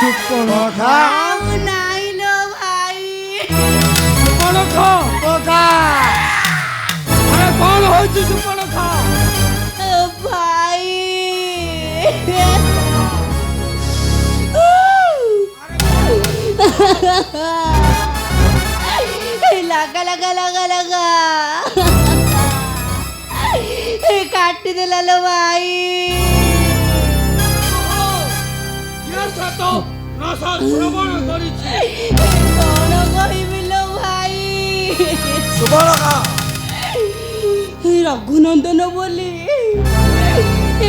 सुपर्णखा नहीं लो भाई सुपर्णखा बोका अरे कौन हो सुपर्णखा भाई लगा लगा लगा लगा काटी देला लो भाई तो नशा श्रवण करिछि कौन कहिबि लो भाई सुपर्णखा रघुनंदन बोली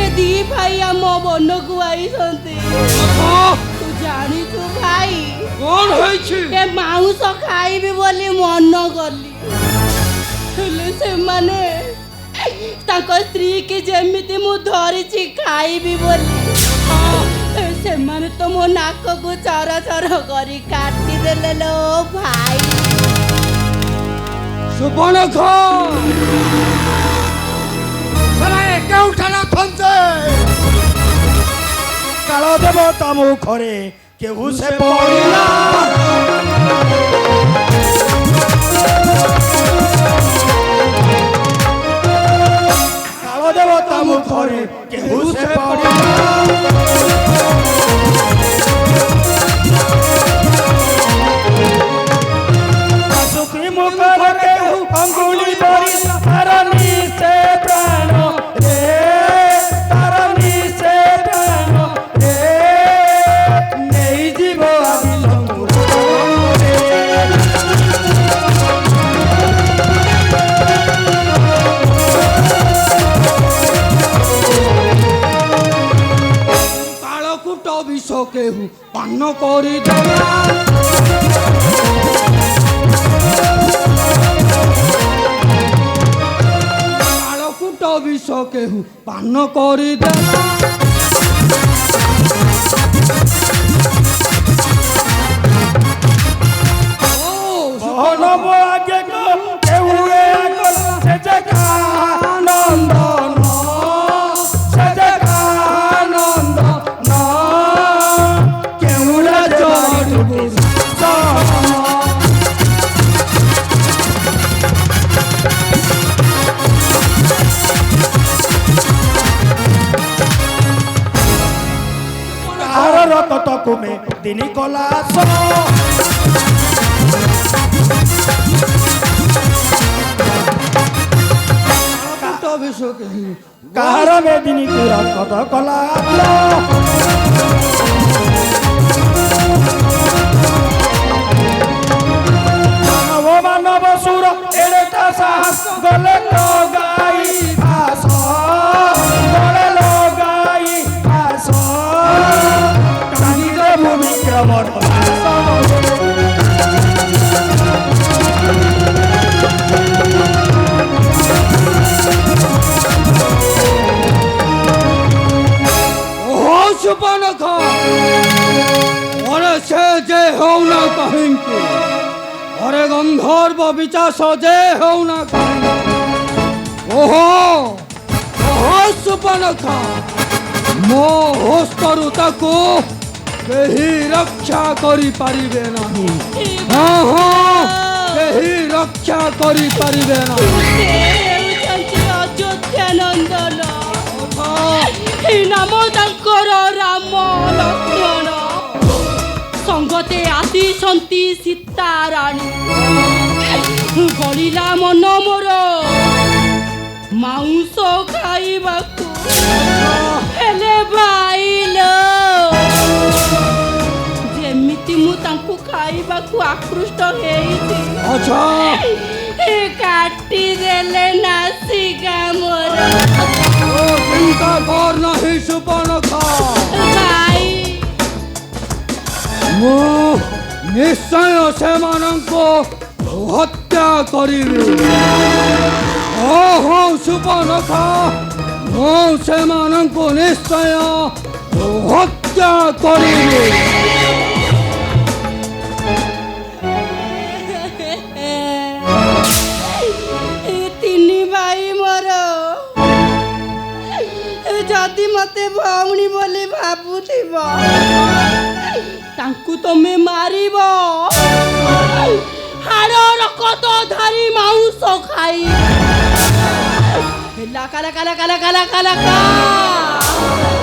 ए दी भाई आम बन को आई तू जानी तू भाई कौन होइछि ए मांस खाइबे बोली मन कली हेले से माने ताको स्त्री के जेमिति मु धरिछि खाइबी बोली से माने तो मो नाक को चर चर करी काटी देले लो भाई सुपर्णखा सराय केउठाना थंचे काल देवता मुखरे केहू से पड़िला काल देवता मुखरे केहू से पड़िला अंगुली बड़ी तरनी से प्राण रे तरनी से प्राण रे नहीं जीव कालकूट विष केहू पान करी विष केहू पान करी आगे नंदन से नंदन केहूरा तक में दिन कला कहार में दिन कत कला मानव मानव सुर एड़ेटा साहस गले तो गाई भाष गले लगाई भाष सुपर्णखा और से जे हो ना कहेंगे और गंधर्व विचास जे हो ना कहेंगे ओहो ओहो सुपर्णखा मो होस्तरु ताको केही रक्षा करी परिबे नाही हाँ हाँ केही रक्षा करी परिबे नाही अयोध्या नंदन नाम तांकर राम लक्ष्मण संगते आसीछंती सीता रानी गलिला मन मोर मांस खाइबाकू हेले भाईलो जेमिति मु तांकू खाइबाकू आकृष्ट हेइछि अच्छा ए काटी देले नासिका मोर चिंता कर नहीं सुपर्णखा भाई मु निश्चय सेमानंको हत्या करिबि ओहो सुपर्णखा मु सेमानंको निश्चय हत्या करिबि जदि मते भौणी बोली भाबुथिबो ତାକୁ ତମେ ମାରିବ ହାଡ଼ର କତ ଧରି ମାଉଁସ ଖାଇ ହେଲା କାଲା କାଲା କାଲା କାଲା କାଲା କା